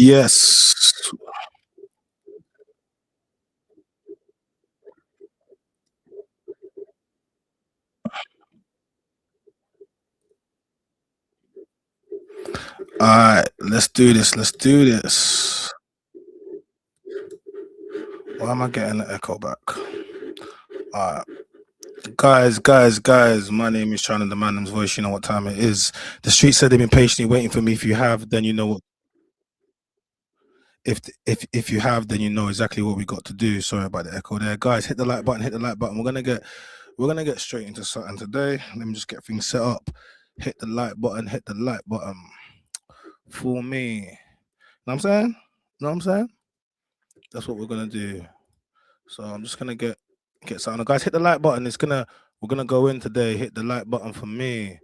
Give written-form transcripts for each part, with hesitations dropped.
Yes. All right, let's do this. Let's do this. Why am I getting the echo back? All right. Guys, my name is China the Man's Voice. You know what time it is. The street said they've been patiently waiting for me. If you have, then you know what. If you have, then you know exactly what we got to do. Sorry about the echo there, guys. Hit the like button. Hit the like button. We're gonna get straight into something today. Let me just get things set up. Hit the like button. Hit the like button for me. Know what I'm saying? Know what I'm saying? That's what we're gonna do. So I'm just gonna get something. Guys, hit the like button. We're gonna go in today. Hit the like button for me.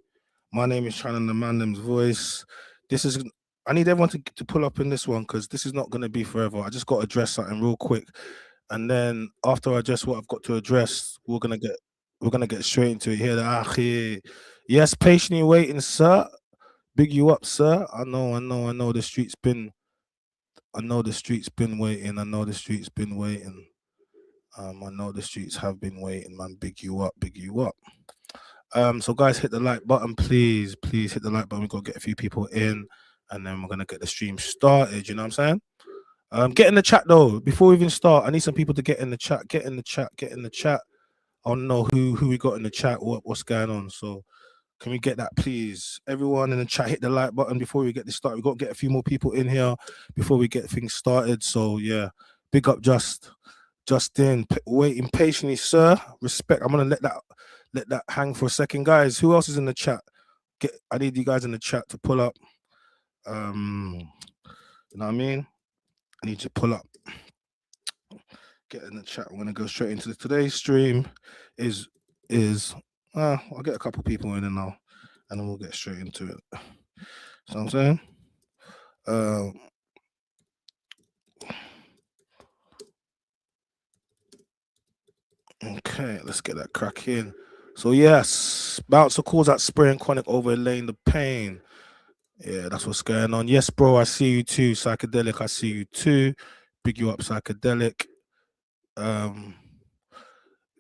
My name is Shannon the Man's Voice. This is I need everyone to pull up in this one because this is not gonna be forever. I just got to address something real quick. And then after I address what I've got to address, we're gonna get straight into it here. Yes, patiently waiting, sir. Big you up, sir. I know the streets been waiting. I know the streets been waiting. I know the streets have been waiting, man. Big you up, big you up. So guys, hit the like button, please. Please hit the like button. We've got to get a few people in, and then we're gonna get the stream started. You know what I'm saying? Get in the chat though. Before we even start, I need some people to get in the chat. Get in the chat. Get in the chat. I don't know who we got in the chat. What's going on? So can we get that, please? Everyone in the chat, hit the like button before we get this started. We've got to get a few more people in here before we get things started. So yeah, big up Justin, waiting patiently, sir. Respect. I'm gonna let that hang for a second, guys. Who else is in the chat? I need you guys in the chat to pull up. You know what I mean? I need you to pull up. Get in the chat. We're gonna go straight into today's stream. I'll get a couple people in and then we'll get straight into it. So I'm saying, okay, let's get that crack in. So yes, bouncer calls out Spray and CHRONIK over ELAINE the Pain. Yeah, that's what's going on. Yes, bro, I see you too. Psychedelic, I see you too. Big you up, Psychedelic.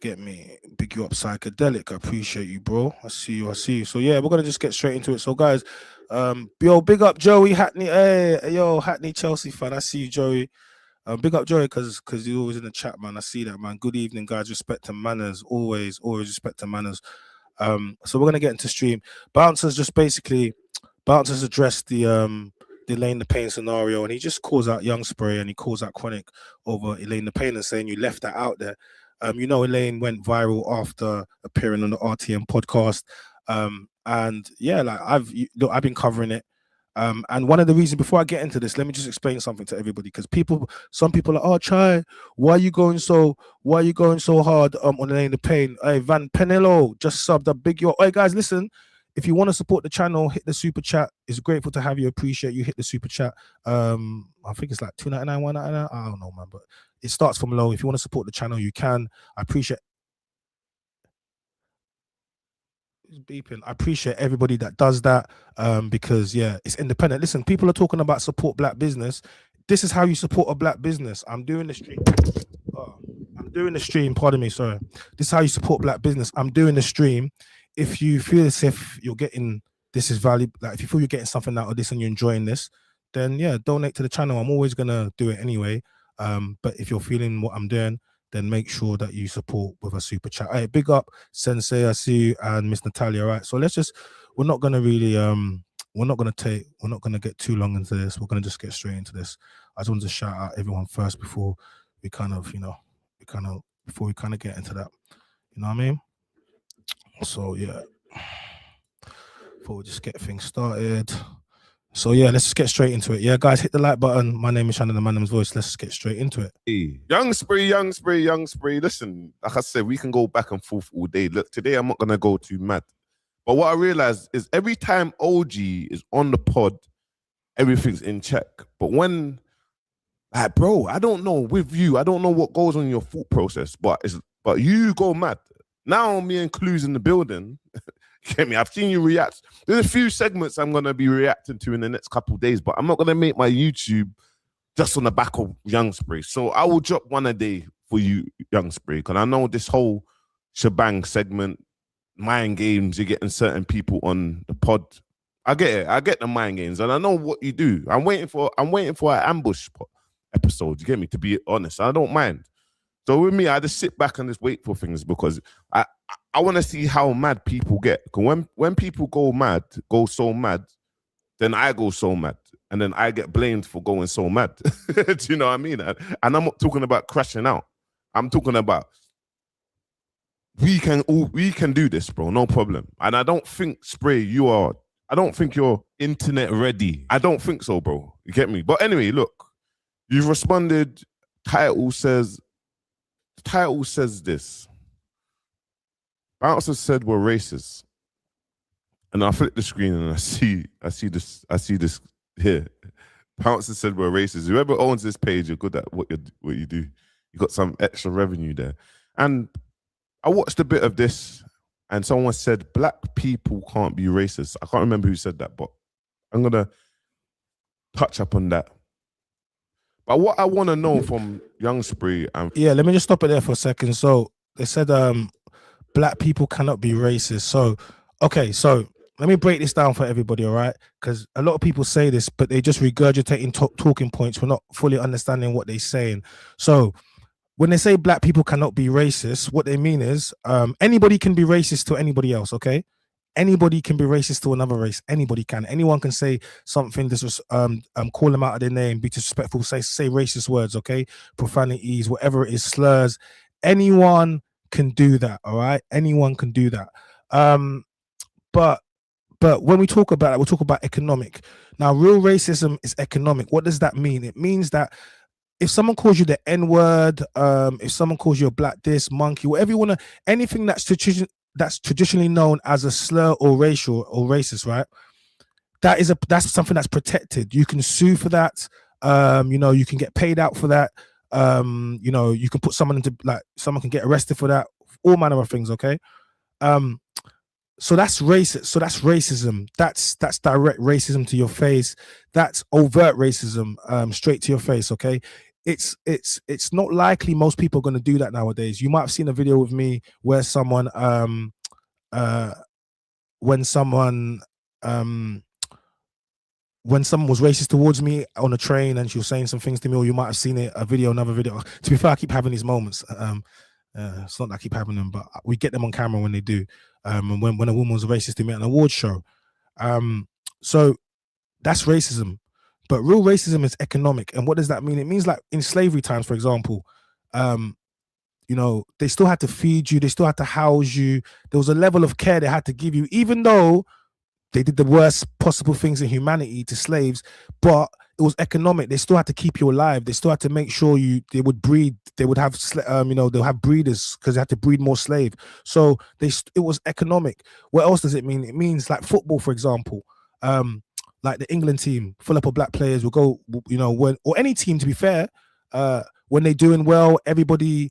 Get me, big you up, Psychedelic. I appreciate you, bro. I see you. So yeah, we're gonna just get straight into it. So guys, big up Joey Hackney. Hey, yo, Hackney Chelsea fan. I see you, Joey. Big up Joey, because you're always in the chat, man. I see that, man. Good evening, guys. Respect to manners. Always respect to manners. So we're gonna get into stream. Bouncers addressed the ELAINE the Pain scenario, and he just calls out Young Spray and he calls out CHRONIK over ELAINE the Pain and saying you left that out there. ELAINE went viral after appearing on the RTM podcast. And yeah, like I've been covering it. And one of the reasons, before I get into this, let me just explain something to everybody, because some people are, oh, Chai, why are you going so hard on ELAINE the Pain? Hey, Van Penello just subbed a big yo. Hey guys, listen. If you want to support the channel, hit the super chat. It's grateful to have you. Appreciate you. Hit the super chat. I think it's like $2.99, $1.99. I don't know, man, but it starts from low. If you want to support the channel, you can. I appreciate beeping. I appreciate everybody that does that, because yeah, it's independent. Listen, people are talking about support black business. This is how you support a black business. I'm doing the stream. Pardon me, sorry. This is how you support black business. I'm doing the stream. If you feel as if you're getting this is valuable, like if you feel you're getting something out of this and you're enjoying this, then yeah, donate to the channel. I'm always gonna do it anyway. But if you're feeling what I'm doing, then make sure that you support with a super chat. Hey, big up Sensei, I see you, and Miss Natalia. Right, so we're not gonna get too long into this. We're gonna just get straight into this. I just wanted to shout out everyone first before we kind of get into that. You know what I mean? So yeah, before we just get things started. So yeah, let's just get straight into it. Yeah, guys, hit the like button. My name is Shannon the Man's Voice. Let's just get straight into it. Hey, Young Spray. Listen, like I said, we can go back and forth all day. Look, today I'm not gonna go too mad. But what I realized is every time OG is on the pod, everything's in check. But when, like, bro, I don't know with you, I don't know what goes on in your thought process, but you go mad. Now me and Clue's in the building. Get me? I've seen you react. There's a few segments I'm gonna be reacting to in the next couple of days, but I'm not gonna make my YouTube just on the back of Young Spray. So I will drop one a day for you, Young Spray, because I know this whole shebang segment, mind games, you're getting certain people on the pod. I get it. I get the mind games, and I know what you do. I'm waiting for an ambush episode. You get me? To be honest, I don't mind. So with me, I just sit back and just wait for things because I want to see how mad people get. Because when people go so mad, then I go so mad. And then I get blamed for going so mad. Do you know what I mean? And I'm not talking about crashing out. I'm talking about we can do this, bro. No problem. And I don't think, Spray, I don't think you're internet ready. I don't think so, bro. You get me? But anyway, look, you've responded. Title says this. Bouncer said we're racist. And I flip the screen and I see this here. Bouncer said we're racist. Whoever owns this page, you're good at what you do. You got some extra revenue there. And I watched a bit of this and someone said black people can't be racist. I can't remember who said that, but I'm gonna touch up on that. But what I want to know from Young Spray and let me just stop it there for a second. So they said black people cannot be racist. So okay, so let me break this down for everybody, all right? Because a lot of people say this, but they just regurgitating talking points. We're not fully understanding what they're saying. So when they say black people cannot be racist, what they mean is anybody can be racist to anybody else, okay? Anybody can be racist to another race. Anybody can. Anyone can say something, call them out of their name, be disrespectful, say racist words, okay? Profanities, whatever it is, slurs. Anyone can do that, all right? Anyone can do that. But when we talk about it, we'll talk about economic. Now, real racism is economic. What does that mean? It means that if someone calls you the N-word, if someone calls you a black this, monkey, whatever you want to, anything that's traditionally known as a slur or racial or racist, right? That's something that's protected. You can sue for that. You can get paid out for that. You can put someone someone can get arrested for that. All manner of things, okay? So that's racist. So that's racism. That's direct racism to your face. That's overt racism, straight to your face. Okay, it's not likely most people are going to do that nowadays. You might have seen a video with me where someone when someone was racist towards me on a train and she was saying some things to me, or you might have seen it, another video. To be fair, I keep having these moments. It's not that I keep having them, but we get them on camera when they do. And when a woman was racist to me at an awards show. So that's racism. But real racism is economic. And what does that mean? It means like in slavery times, for example, they still had to feed you. They still had to house you. There was a level of care they had to give you, even though they did the worst possible things in humanity to slaves, but it was economic. They still had to keep you alive. They still had to make sure they would breed. They would have, they'll have breeders because they had to breed more slave. So it was economic. What else does it mean? It means like football, for example, like the England team, full up of black players will go, or any team, to be fair, when they're doing well, everybody,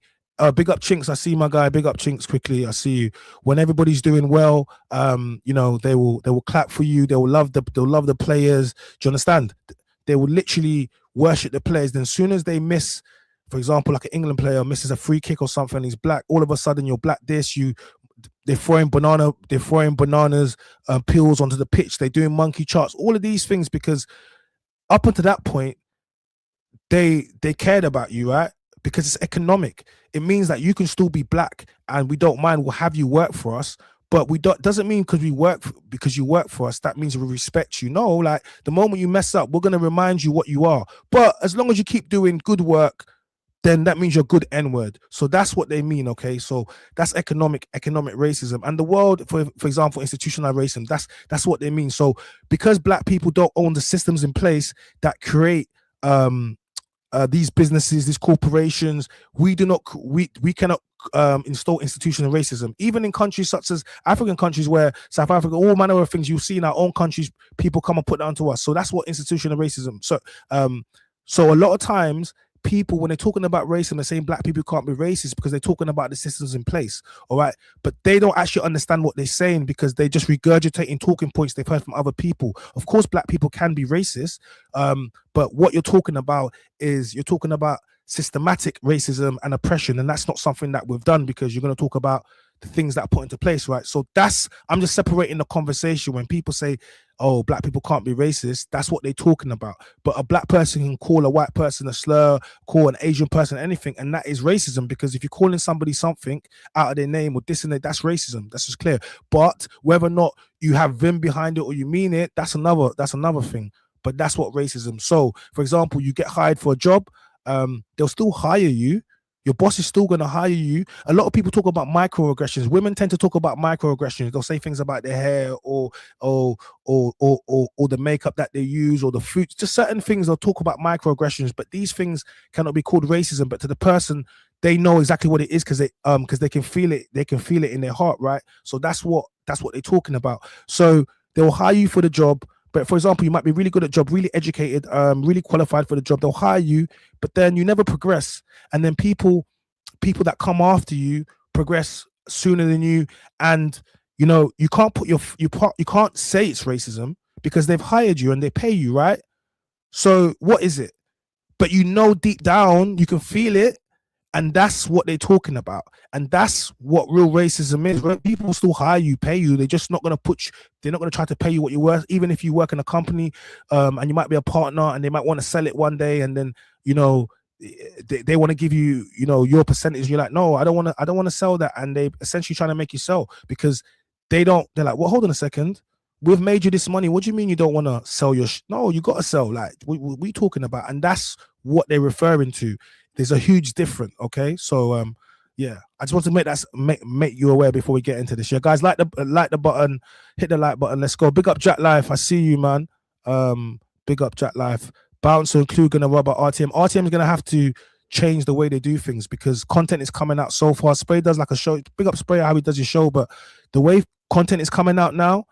big up Chinks. I see my guy. Big up Chinks quickly. I see you. When everybody's doing well, they will clap for you. They'll love the players. Do you understand? They will literally worship the players. Then as soon as they miss, for example, like an England player misses a free kick or something, he's black, all of a sudden you're black this, they're throwing bananas, peels onto the pitch, they're doing monkey charts, all of these things, because up until that point, they cared about you, right? Because it's economic. It means that you can still be black and we don't mind, we'll have you work for us. But doesn't mean because you work for us, that means we respect you. No, like the moment you mess up, we're going to remind you what you are. But as long as you keep doing good work, then that means you're good N-word. So that's what they mean, okay? So that's economic racism. And the world, for example, institutionalized racism, that's what they mean. So because black people don't own the systems in place that create these businesses, these corporations, we cannot install institutional racism. Even in countries such as African countries, where South Africa, all manner of things you see in our own countries, people come and put that onto us. So that's what institutional racism. So a lot of times people, when they're talking about racism, they're saying black people can't be racist because they're talking about the systems in place. All right. But they don't actually understand what they're saying because they just regurgitating talking points they've heard from other people. Of course, black people can be racist. But what you're talking about is you're talking about systematic racism and oppression. And that's not something that we've done because you're going to talk about the things that are put into place, right? So I'm just separating the conversation. When people say, oh, black people can't be racist, that's what they're talking about. But a black person can call a white person a slur, call an Asian person anything, and that is racism, because if you're calling somebody something out of their name or this and that, that's racism. That's just clear. But whether or not you have vim behind it or you mean it, that's another thing. But that's what racism. So, for example, you get hired for a job, they'll still hire you. Your boss is still going to hire you. A lot of people talk about microaggressions. Women tend to talk about microaggressions. They'll say things about their hair or the makeup that they use or the food. Just certain things they'll talk about microaggressions, but these things cannot be called racism. But to the person, they know exactly what it is because they can feel it. They can feel it in their heart, right? So that's what they're talking about. So they'll hire you for the job. But for example, you might be really good at job, really educated, really qualified for the job. They'll hire you, but then you never progress. And then people that come after you progress sooner than you. And you know, you can't say it's racism because they've hired you and they pay you, right? So what is it? But you know, deep down, you can feel it. And that's what they're talking about. And that's what real racism is. When people still hire you, pay you, they're just not going to they're not going to try to pay you what you're worth. Even if you work in a company and you might be a partner and they might want to sell it one day. And then, you know, they want to give you, you know, your percentage. You're like, no, I don't want to sell that. And they essentially trying to make you sell because they're like, well, hold on a second. We've made you this money. What do you mean you don't want to sell your no, you got to sell. Like, we talking about. And that's what they're referring to. There's a huge difference, okay? So yeah, I just want to make you aware before we get into this. Yeah, guys, like the button, hit the like button. Let's go. Big up Jack Life. I see you, man. Big up Jack Life. Bouncer and Clue gonna rub at RTM. RTM is gonna have to change the way they do things because content is coming out so far. Spray does like a show. Big up Spray how he does his show, but the way content is coming out now,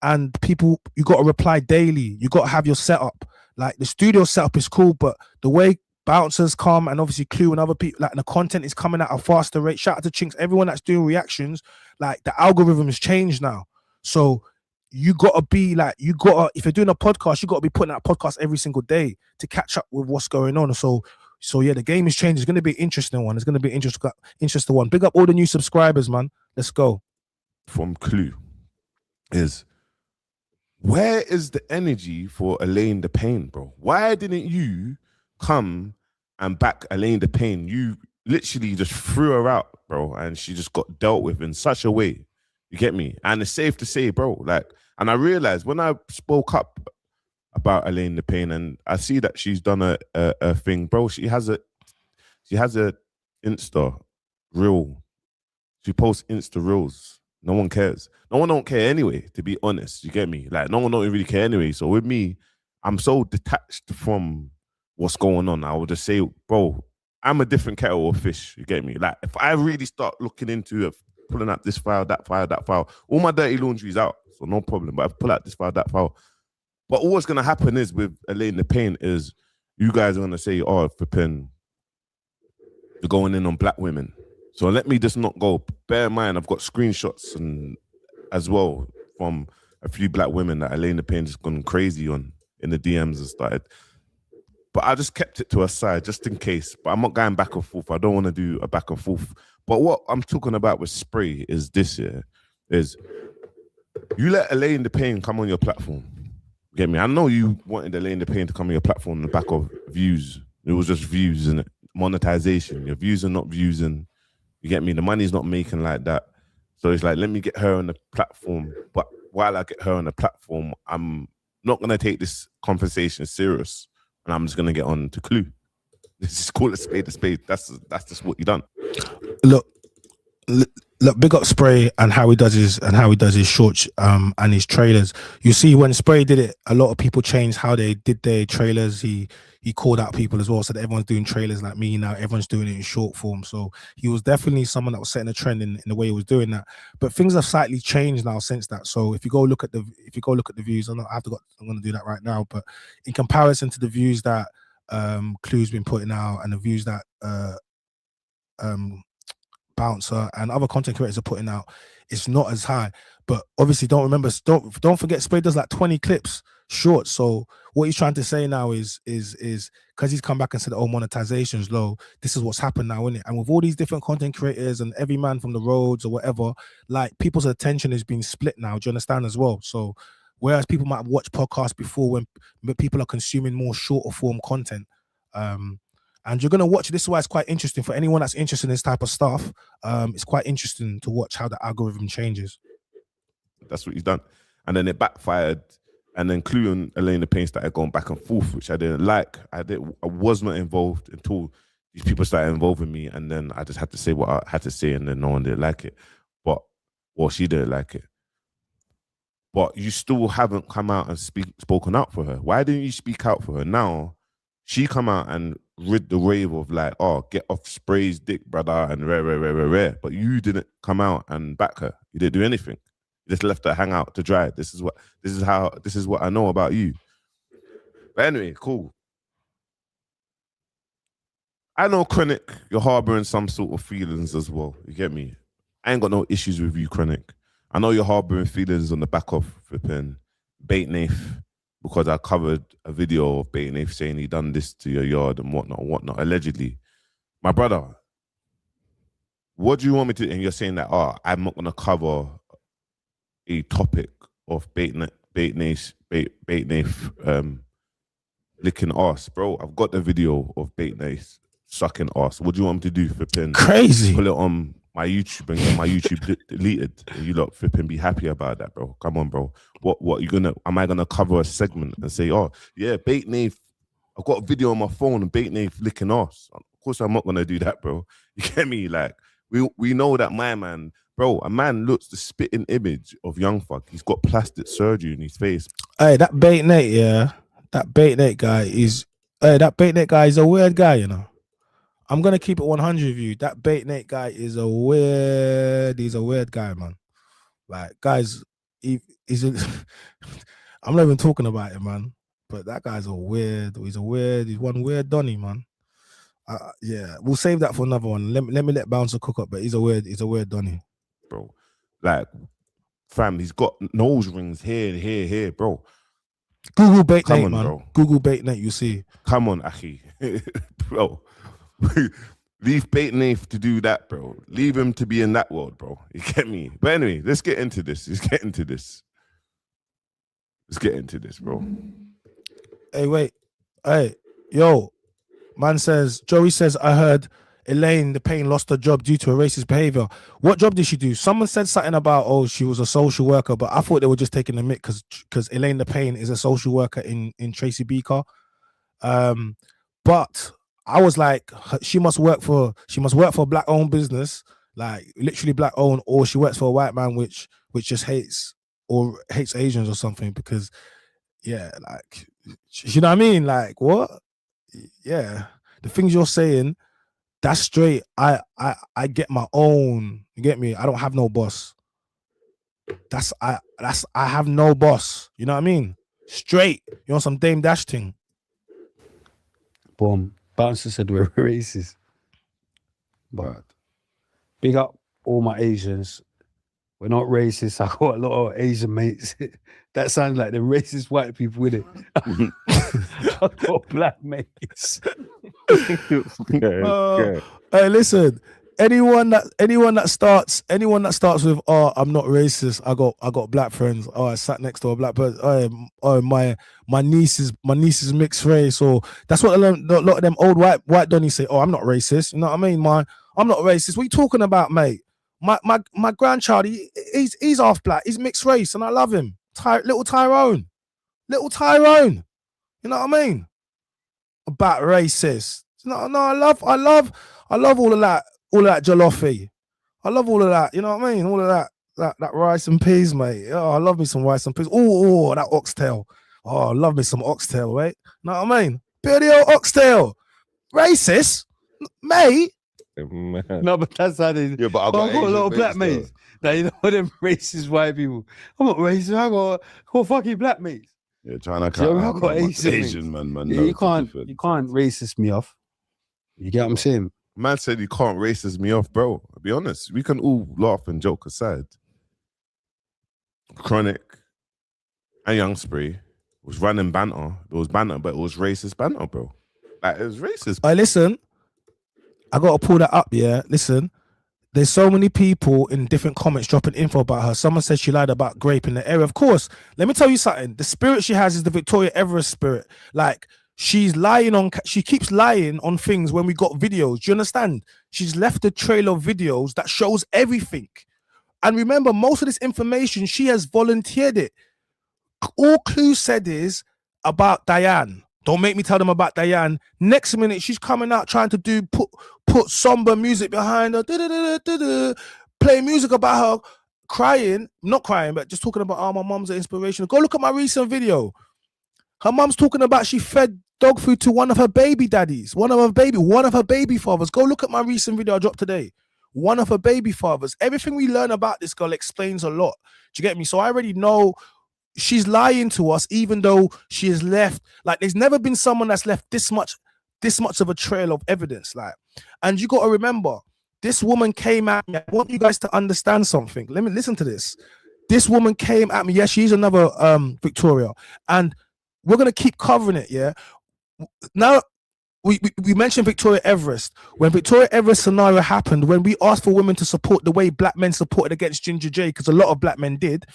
and people, you got to reply daily. You got to have your setup. Like the studio setup is cool, but the way bouncers come and obviously Clue and other people, like the content is coming at a faster rate. Shout out to Chinks, everyone that's doing reactions. Like the algorithm has changed now, so you gotta be like, if you're doing a podcast, you gotta be putting out a podcast every single day to catch up with what's going on. So yeah, the game is changing. It's gonna be an interesting one. It's gonna be an interesting one. Big up all the new subscribers, man. Let's go. From Clue is, where is the energy for ELAINE the Pain, bro? Why didn't you come and back ELAINE the Pain? You literally just threw her out, bro, and she just got dealt with in such a way. You get me? And it's safe to say, bro, like, and I realized when I spoke up about ELAINE the Pain, and I see that she's done a thing, bro. She has a Insta reel. She posts Insta reels. No one cares. No one don't care anyway, to be honest. You get me? Like, no one don't really care anyway. So with me, I'm so detached from what's going on. I would just say, bro, I'm a different kettle of fish. You get me? Like, if I really start looking into it, pulling out this file, that file, all my dirty laundry's out. So no problem. But I pull out this file, that file. But all what's going to happen is with ELAINE the Pain is you guys are going to say, oh, flipping, you're going in on black women. So let me just not go. Bear in mind, I've got screenshots and as well from a few black women that ELAINE the Pain just gone crazy on in the DMs and started. But I just kept it to a side just in case. But I'm not going back and forth. I don't want to do a back and forth. But what I'm talking about with Spray is this year, is you let ELAINE the Pain come on your platform. Get me? I know you wanted ELAINE the Pain to come on your platform on the back of views. It was just views and monetization. Your views are not views, and you get me? The money's not making like that. So it's like, let me get her on the platform. But while I get her on the platform, I'm not going to take this conversation serious. And I'm just going to get on to Clue. Let's just call it a spade. That's just what you done. Look, big up Spray and how he does his shorts and his trailers. You see, when Spray did it, a lot of people changed how they did their trailers. He called out people as well, so that everyone's doing trailers like me now. Everyone's doing it in short form. So he was definitely someone that was setting a trend in the way he was doing that. But things have slightly changed now since that. So if you go look at the views, I'm going to do that right now. But in comparison to the views that Clue's been putting out and the views that Bouncer and other content creators are putting out, it's not as high. But obviously, don't forget, Spray does like 20 clips short. So what he's trying to say now is because he's come back and said, oh, monetization's low, this is what's happened now, isn't it? And with all these different content creators and every man from the roads or whatever, like people's attention is being split now. Do you understand as well? So whereas people might have watched podcasts before, when people are consuming more shorter form content, and you're gonna watch. This is why it's quite interesting for anyone that's interested in this type of stuff. It's quite interesting to watch how the algorithm changes. That's what he's done, and then it backfired. And then Clue and ELAINE the Pain started going back and forth, which I didn't like. I was not involved until these people started involving me, and then I just had to say what I had to say, and then no one didn't like it. She didn't like it. But you still haven't come out and spoken out for her. Why didn't you speak out for her? Now she come out and rid the wave of like, oh, get off Spray's dick, brother, and rare. But you didn't come out and back her. You didn't do anything. You just left her hang out to dry. This is what I know about you. But anyway, cool. I know, Chronic, you're harboring some sort of feelings as well. You get me? I ain't got no issues with you, Chronic. I know you're harboring feelings on the back of flipping Bait Nath, because I covered a video of Bait Nath saying he done this to your yard and whatnot, allegedly. My brother, what do you want me to? And you're saying that, I'm not gonna cover a topic of Bait Nath licking arse, bro. I've got the video of Bait Nath sucking arse. What do you want me to do, flipping? Crazy. Pull it on my YouTube and get my YouTube deleted. And you lot flipping be happy about that, bro. Come on, bro. What you gonna? Am I gonna cover a segment and say, oh yeah, Bait Nath? I've got a video on my phone and Bait Nath licking arse. Of course, I'm not gonna do that, bro. You get me? Like we know that my man. Bro, a man looks the spitting image of Young Thug. He's got plastic surgery in his face. Hey, that Bait Nath, yeah. That Bait Nath guy is a weird guy, you know. I'm gonna keep it 100 with you. That Bait Nath guy is he's a weird guy, man. Like, guys, I'm not even talking about it, man. But that guy's he's one weird Donny, man. Yeah, we'll save that for another one. Let me let Bouncer cook up, but he's a weird Donny. Bro, like, fam, he's got nose rings here, bro. Google Bait Nath, man. Bro. Google Bait Nath, you see. Come on, Aki. Bro. Leave Bait Nath to do that, bro. Leave him to be in that world, bro. You get me? But anyway, let's get into this. Bro. Hey, wait. Hey, yo. Man says, Joey says, I heard ELAINE the Pain lost her job due to a racist behavior. What job did she do? Someone said something about, oh, she was a social worker, but I thought they were just taking the mick because ELAINE the Pain is a social worker in Tracy Beaker. But I was like, she must work for a black-owned business, like literally black-owned, or she works for a white man which just hates Asians or something. Because, yeah, like, you know what I mean? Like, what? Yeah, the things you're saying, that's straight. I get my own. You get me? I don't have no boss. I have no boss. You know what I mean? Straight. You want some Dame Dash thing? Boom. Bouncer said we're racist. But big up all my Asians. We're not racist. I got a lot of Asian mates. That sounds like the racist white people with it. I got black mates. Hey, listen. Anyone that starts with, oh, I'm not racist, I got black friends. Oh, I sat next to a black person. Oh, my niece is mixed race. Or that's what a lot of them old white donnies say. Oh, I'm not racist. You know what I mean? I'm not racist. What are you talking about, mate? My grandchild, he's half black. He's mixed race, and I love him. Little Tyrone. You know what I mean? About racist. No, I love all of that jollofi. I love all of that. You know what I mean? All of that rice and peas, mate. Oh, I love me some rice and peas. Oh, that oxtail. Oh, I love me some oxtail, right? You know what I mean? Bit of the old oxtail. Racist, mate. No, but that's how they. Yeah, but I got a lot of black though. mates. Now, you know them racist white people. I'm not racist. I got fucking black mates. Yeah, China Do you know can't. I've got Asian Asian man. Yeah, no, you it's can't different. racist me off. You get what I'm saying? Man said you can't racist me off, bro. I'll be honest. We can all laugh and joke aside. Chronic and Young Spree was running banter. It was banter, but it was racist banter, bro. Like, it was racist. Hey, listen, I got to pull that up, yeah? Listen, there's so many people in different comments dropping info about her. Someone said she lied about grape in the area. Of course, let me tell you something. The spirit she has is the Victoria Everest spirit. Like, she keeps lying on things when we got videos. Do you understand? She's left a trail of videos that shows everything. And remember, most of this information, she has volunteered it. All Clue said is about Diane. Don't make me tell them about Diane. Next minute, she's coming out trying to put somber music behind her, play music about her crying, not crying, but just talking about, oh, my mom's an inspiration. Go look at my recent video. Her mom's talking about she fed dog food to one of her baby daddies, one of her baby fathers. Go look at my recent video I dropped today. One of her baby fathers. Everything we learn about this girl explains a lot. Do you get me? So I already know she's lying to us, even though she has left. Like, there's never been someone that's left this much of a trail of evidence. Like, and you got to remember, this woman came at me. I want you guys to understand something. Let me listen to this. This woman came at me. Yes, she's another Victoria, and we're gonna keep covering it. Yeah. Now, we mentioned Victoria Everest. When Victoria Everest scenario happened, when we asked for women to support the way black men supported against Ginger J, because a lot of black men did,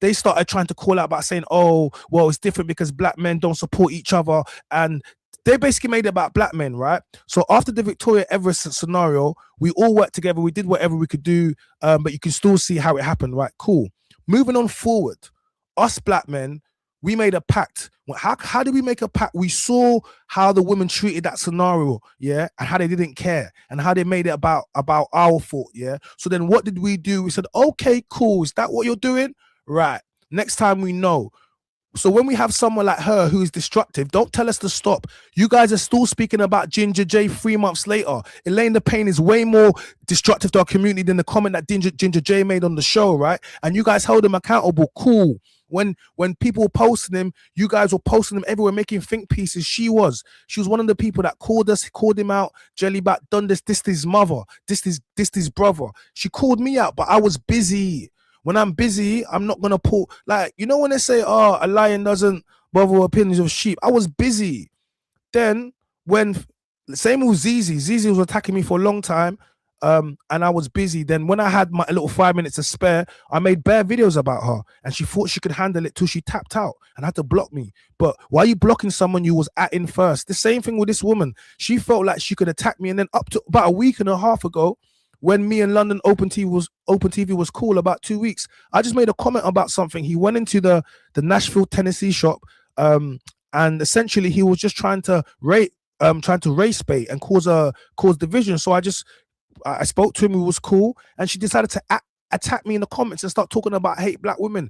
they started trying to call out about saying, oh, well, it's different because black men don't support each other. And they basically made it about black men, right? So after the Victoria Everest scenario, we all worked together. We did whatever we could do, but you can still see how it happened, right? Cool. Moving on forward, us black men, we made a pact. How did we make a pact? We saw how the women treated that scenario, yeah, and how they didn't care, and how they made it about our fault, yeah. So then what did we do? We said, okay, cool. Is that what you're doing? Right. Next time we know. So when we have someone like her who is destructive, don't tell us to stop. You guys are still speaking about Ginger J 3 months later. ELAINE the Pain is way more destructive to our community than the comment that Ginger J made on the show, right? And you guys held him accountable. Cool. When people were posting him, you guys were posting him everywhere, making think pieces. She was one of the people that called him out. Jellyback done this his mother, this his brother. She called me out, but I was busy. When I'm busy, I'm not gonna pull, like, you know when they say, oh, a lion doesn't bother opinions of sheep. I was busy. Then same with Zizi was attacking me for a long time. And I was busy. Then when I had my little 5 minutes to spare, I made bare videos about her, and she thought she could handle it till she tapped out and had to block me. But why are you blocking someone you was at in first? The same thing with this woman. She felt like she could attack me, and then up to about a week and a half ago, when me and London Open TV was cool, about 2 weeks, I just made a comment about something. He went into the Nashville, Tennessee shop, and essentially he was just trying to race bait and cause division. So I spoke to him, who was cool, and she decided to attack me in the comments and start talking about hate black women.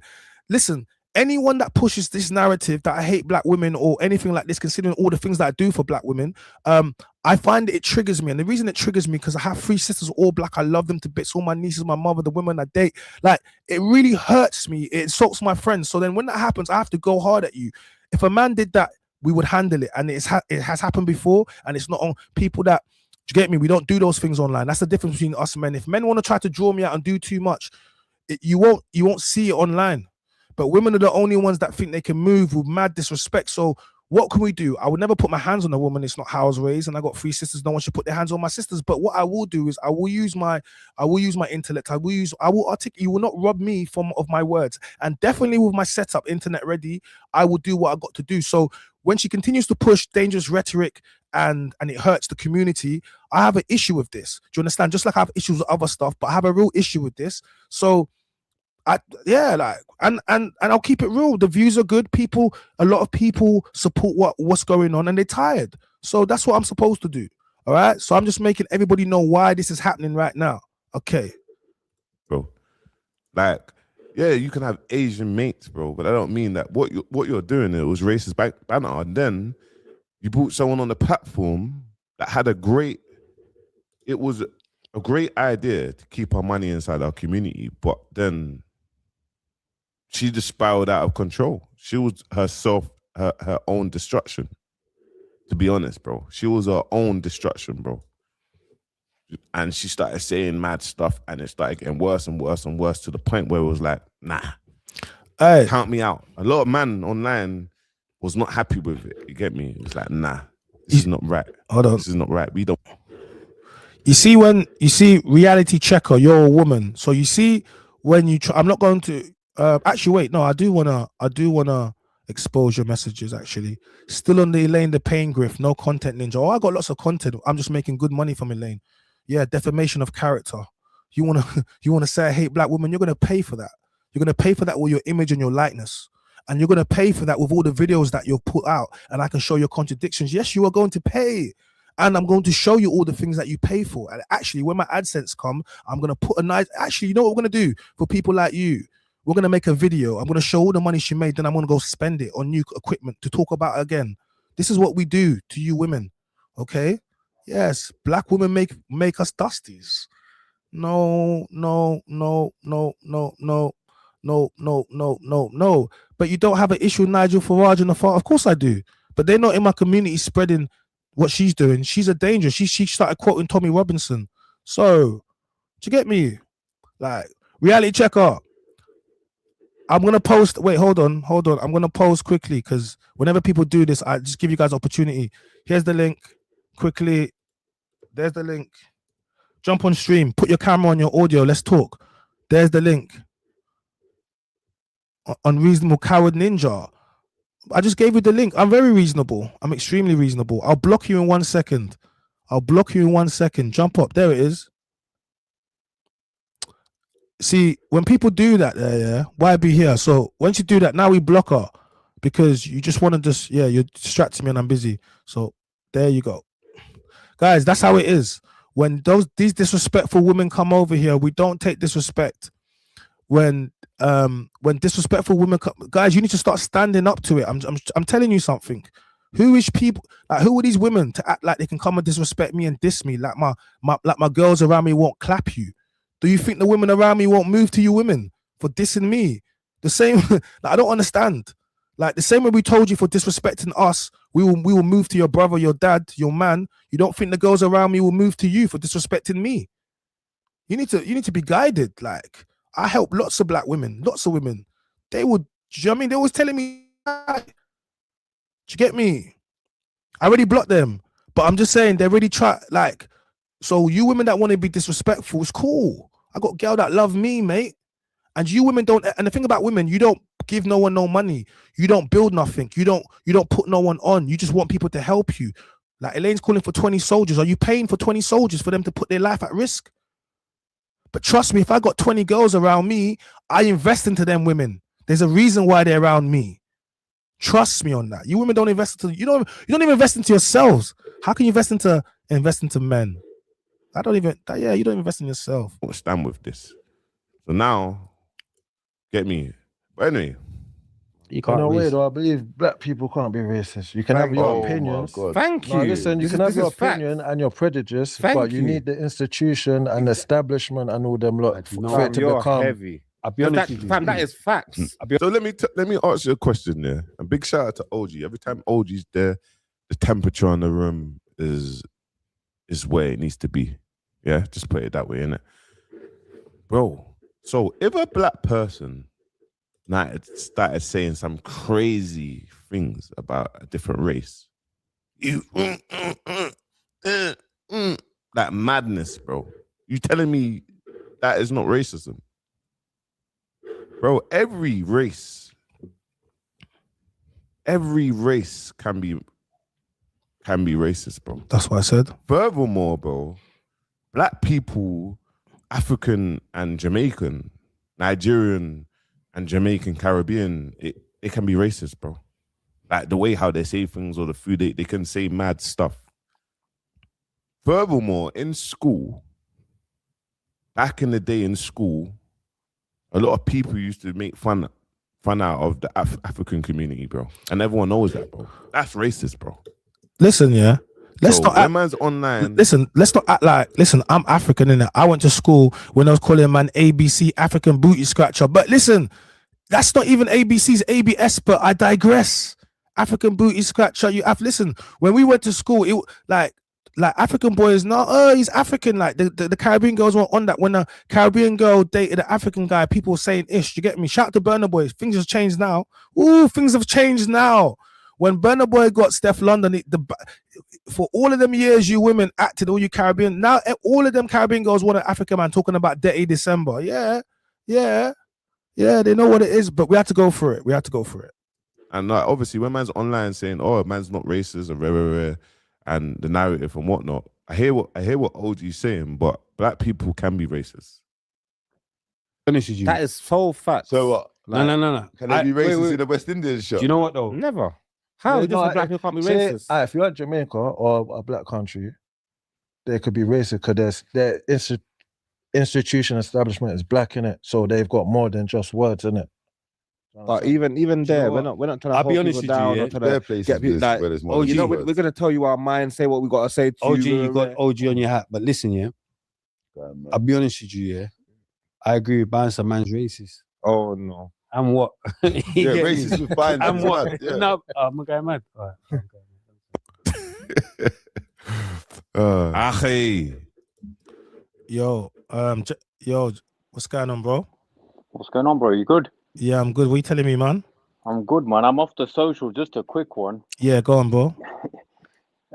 Listen, anyone that pushes this narrative that I hate black women or anything like this, considering all the things that I do for black women, I find it triggers me. And the reason it triggers me, because I have 3 sisters, all black. I love them to bits. All my nieces, my mother, the women I date. Like, it really hurts me. It insults my friends. So then when that happens, I have to go hard at you. If a man did that, we would handle it. And it has happened before, and it's not on people that, do you get me? We don't do those things online. That's the difference between us men. If men want to try to draw me out and do too much, you won't see it online. But women are the only ones that think they can move with mad disrespect. So what can we do? I would never put my hands on a woman. It's not how I was raised, and I got 3 sisters. No one should put their hands on my sisters. But what I will do is I will use my intellect. I will articulate. You will not rob me of my words. And definitely with my setup, internet ready, I will do what I got to do. So when she continues to push dangerous rhetoric and it hurts the community, I have an issue with this. Do you understand? Just like I have issues with other stuff, but I have a real issue with this. So and I'll keep it real. The views are good. A lot of people support what's going on, and they're tired. So that's what I'm supposed to do. All right. So I'm just making everybody know why this is happening right now. Okay. Bro. Like, yeah, you can have Asian mates, bro, but I don't mean that. What you're doing, it was racist banter, and then you brought someone on the platform that had a great idea to keep our money inside our community, but then she just spiraled out of control. she was herself her own destruction. To be honest, bro, she was her own destruction, bro. And she started saying mad stuff, and it started getting worse and worse and worse to the point where it was like, nah, count me out. A lot of man online was not happy with it. You get me? It was like, nah, this is not right. Hold on. This is not right. We don't. You see, when you see reality checker, you're a woman. So you see when you try, I'm not going to actually wait. No, I do wanna expose your messages. Actually, still on the Elaine the Pain grift. No content ninja. Oh, I got lots of content. I'm just making good money from Elaine. Yeah, defamation of character. You wanna say I hate black women? You're gonna pay for that. You're gonna pay for that with your image and your likeness, and you're gonna pay for that with all the videos that you've put out. And I can show your contradictions. Yes, you are going to pay. And I'm going to show you all the things that you pay for. And actually, when my AdSense come, I'm going to put a nice... Actually, you know what we're going to do for people like you? We're going to make a video. I'm going to show all the money she made. Then I'm going to go spend it on new equipment to talk about it again. This is what we do to you women. Okay? Yes, black women make us dusties. No. But you don't have an issue with Nigel Farage and the far. Of course I do. But they're not in my community spreading what she's doing. She's a danger. She started quoting Tommy Robinson. So, do you get me? Like, reality checker. I'm gonna post. Wait, hold on. I'm gonna post quickly because whenever people do this, I just give you guys opportunity. Here's the link. Quickly. There's the link. Jump on stream. Put your camera on your audio. Let's talk. There's the link. Unreasonable coward ninja. I just gave you the link. I'm very reasonable. I'm extremely reasonable. I'll block you in 1 second. Jump up. There it is. See, when people do that, yeah, why be here? So once you do that, now we block her because you just want to just, yeah, you're distracting me and I'm busy. So there you go. Guys, that's how it is. When these disrespectful women come over here, we don't take disrespect. When disrespectful women come, guys, you need to start standing up to it. I'm telling you something. Who is people like who are these women to act like they can come and disrespect me and diss me like my girls around me won't clap you? Do you think the women around me won't move to you women for dissing me? The same like, I don't understand. Like the same way we told you for disrespecting us, we will move to your brother, your dad, your man. You don't think the girls around me will move to you for disrespecting me? You need to be guided. Like I help lots of black women, lots of women. They would, do you know what I mean? They was telling me, do you get me? I already blocked them, but I'm just saying they really try. Like, so you women that want to be disrespectful, it's cool. I got girl that love me, mate. And you women don't. And the thing about women, you don't give no one no money. You don't build nothing. You don't put no one on. You just want people to help you. Like Elaine's calling for 20 soldiers. Are you paying for 20 soldiers for them to put their life at risk? But trust me, if I got 20 girls around me, I invest into them women. There's a reason why they're around me. Trust me on that. You women don't invest into you don't even invest into yourselves. How can you invest into men? You don't invest in yourself. I won't stand with this. So now, get me. But anyway, You can't. In a way, though, I believe black people can't be racist. You can have your opinions. Thank you. No, listen, you can have your opinion fact. and you're prejudiced, Thank but you you. need the institution and establishment and all them lot for it to You're become. heavy. I'll be honest with you. Fam, that is facts. so let me ask you a question there. A big shout out to OG. Every time OG's there, the temperature in the room is where it needs to be. Yeah, just put it that way, innit? Bro, so if a black person started saying some crazy things about a different race, you that madness, bro. You telling me that is not racism? Bro, every race can be racist, bro. That's what I said. Furthermore, bro, black people, African and Jamaican, Nigerian and Jamaican, Caribbean, it can be racist, bro. Like the way how they say things or the food, they can say mad stuff. Furthermore, in school, back in the day in school, a lot of people used to make fun out of the African community, bro. And everyone knows that, bro. That's racist, bro. Listen, yeah. Let's not act, man's online. Listen, let's not act like, listen, I'm African, innit? I went to school when I was calling man ABC African booty scratcher. But listen, That's not even ABC's ABS, but I digress. African booty scratcher. You have listen. When we went to school, it like African boys. No, oh, he's African. Like the Caribbean girls were on that. When a Caribbean girl dated an African guy, people were saying ish. You get me? Shout out to Burna Boy. Things have changed now. Ooh, things have changed now. When Burna Boy got Steph London, for all of them years, you women acted, all you Caribbean. Now all of them Caribbean girls want an African man talking about Dirty December. Yeah, they know what it is, but we had to go for it. And obviously, when man's online saying, "Oh, man's not racist," and rare, and the narrative and whatnot, I hear what OG's saying, but black people can be racist. Honest with you. That is so fact. So what? No. Can they be racist wait. in the West Indian shop? Do you know what though? Never. How? Yeah, Different black people can't be racist. If you're at Jamaica or a black country, they could be racist because their institution establishment is black in it, so they've got more than just words in it. But even there, know we're not trying to I'll be hold honest people with you, down. yeah. Or trying Their to places get people like, where there's more OG, you know, words. we're gonna tell you our mind, say what we gotta say to OG, you. you got OG on your hat, but listen, yeah. I'll be honest with you, yeah. I agree with Bouncer, man's racist. Oh no. And what? Yeah, racist with fine. And what? Mad, yeah. No, I'm going mad. All right. Ache. Yo, what's going on, bro? What's going on, bro? You good? Yeah, I'm good. What are you telling me, man? I'm good, man. I'm off the social. Just a quick one. Yeah, go on, bro.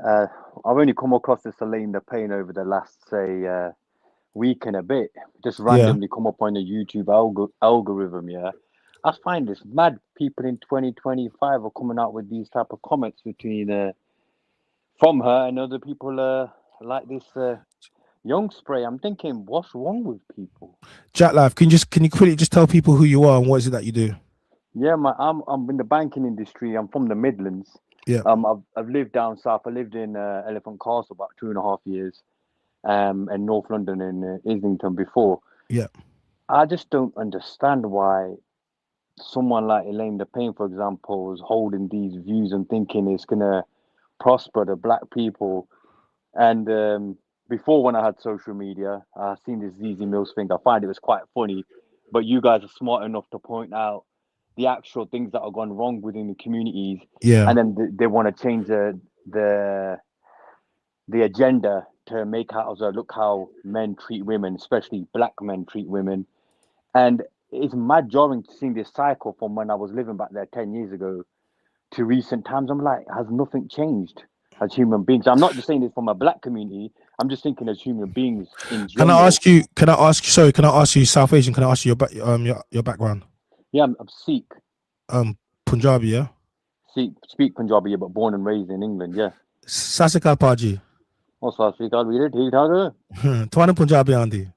I've only come across this ELAINE the Pain over the last, say, week and a bit. Just randomly come up on the YouTube algorithm, yeah. I find this mad. People in 2025 are coming out with these type of comments from her and other people like this young spray. I'm thinking, what's wrong with people? Jack Life, can you quickly just tell people who you are and what is it that you do? Yeah, I'm in the banking industry. I'm from the Midlands. Yeah. I've lived down south. I lived in Elephant Castle about 2.5 years, and North London in Islington before. Yeah. I just don't understand why someone like ELAINE the Pain, for example, is holding these views and thinking it's gonna prosper the black people. And before, when I had social media, I seen this ZZ Mills thing. I find it was quite funny, but you guys are smart enough to point out the actual things that have gone wrong within the communities. Yeah. And then they want to change the agenda to make out as look how men treat women, especially black men treat women. And it's mad jarring to see this cycle from when I was living back there 10 years ago to recent times. I'm like, has nothing changed as human beings? I'm not just saying this from a black community. I'm just thinking as human beings in general. Can I ask you, South Asian, can I ask you your background? Yeah, I'm Sikh. Punjabi, yeah? Speak Punjabi, yeah, but born and raised in England, yeah. Sasika Paji. What's that? Speak out, read it. Twana Punjabi Andy.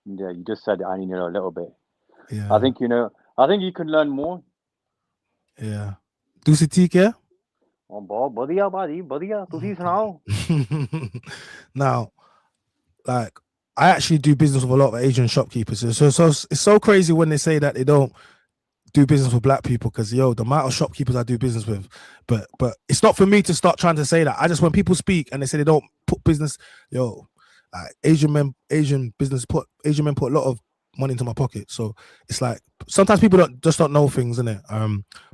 Yeah, you just said it, I need to know a little bit. Yeah. I think you can learn more. Yeah. Dusi Teek, yeah? Oh, Bob, badiya, ਤੁਸੀਂ ਸੁਣਾਓ. Now, like, I actually do business with a lot of Asian shopkeepers. So it's so crazy when they say that they don't do business with black people, because the amount of shopkeepers I do business with, but it's not for me to start trying to say that. I just, when people speak and they say they don't put business, like Asian men put a lot of money into my pocket. So it's like sometimes people don't know things, innit?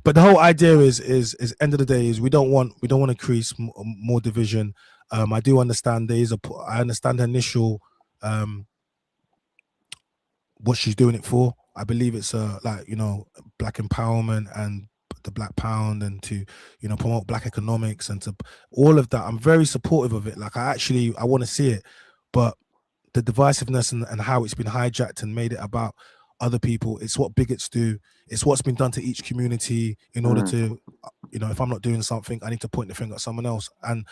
But the whole idea is end of the day is we don't want to increase more division. I do understand I understand her initial what she's doing it for. I believe it's black empowerment and the black pound, and to promote black economics and to all of that. I'm very supportive of it. Like I want to see it, but the divisiveness and how it's been hijacked and made it about other people, it's what bigots do. It's what's been done to each community in order to, if I'm not doing something, I need to point the finger at someone else. And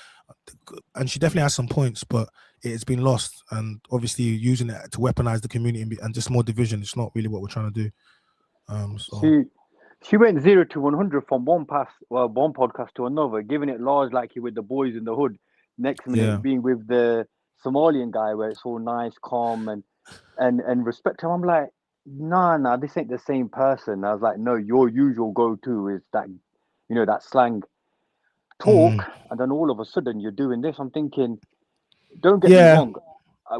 she definitely has some points, but it's been lost. And obviously using it to weaponize the community and just more division, it's not really what we're trying to do. She went 0 to 100 from one podcast to another, giving it large like you with the boys in the hood. Next minute being with the Somalian guy where it's all nice, calm and respect him. I'm like, nah, this ain't the same person. I was like, no, your usual go-to is that, that slang talk, and then all of a sudden you're doing this. I'm thinking, don't get me wrong,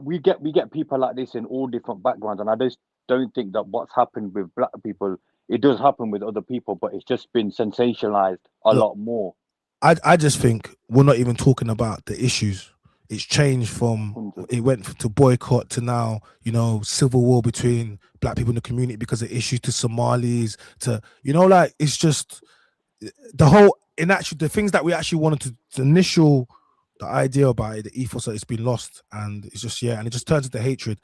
we get people like this in all different backgrounds, and I just don't think that what's happened with black people it does happen with other people, but it's just been sensationalized a lot more. I just think we're not even talking about the issues. It's changed from, it went to boycott to now, you know, civil war between black people in the community because of issues to Somalis, to, you know, like, it's just the whole, in actually the things that we actually wanted to, the initial, the idea about it, the ethos, that it's been lost, and it's just, yeah, and it just turns into hatred,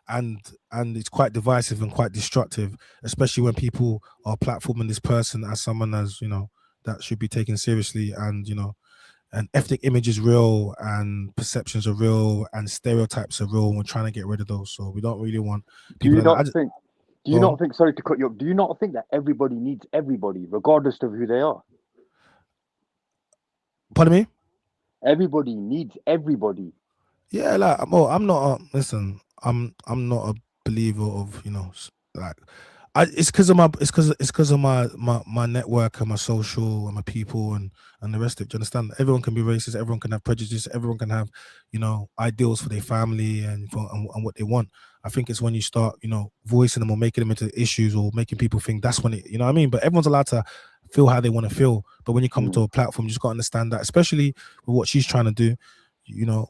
and it's quite divisive and quite destructive, especially when people are platforming this person as someone as, you know, that should be taken seriously, and, you know, and ethnic image is real, and perceptions are real, and stereotypes are real, and we're trying to get rid of those. So we don't really want people. Do you not think? Sorry to cut you up. Do you not think that everybody needs everybody, regardless of who they are? Pardon me? Everybody needs everybody. Yeah, like, I'm not. Listen, I'm not a believer of, you know, like, it's because of my network and my social and my people and the rest of it. Do you understand? Everyone can be racist. Everyone can have prejudice. Everyone can have, you know, ideals for their family and what they want. I think it's when you start, you know, voicing them or making them into issues or making people think, that's when it, you know what I mean? But everyone's allowed to feel how they want to feel. But when you come to a platform, you just got to understand that, especially with what she's trying to do, you know,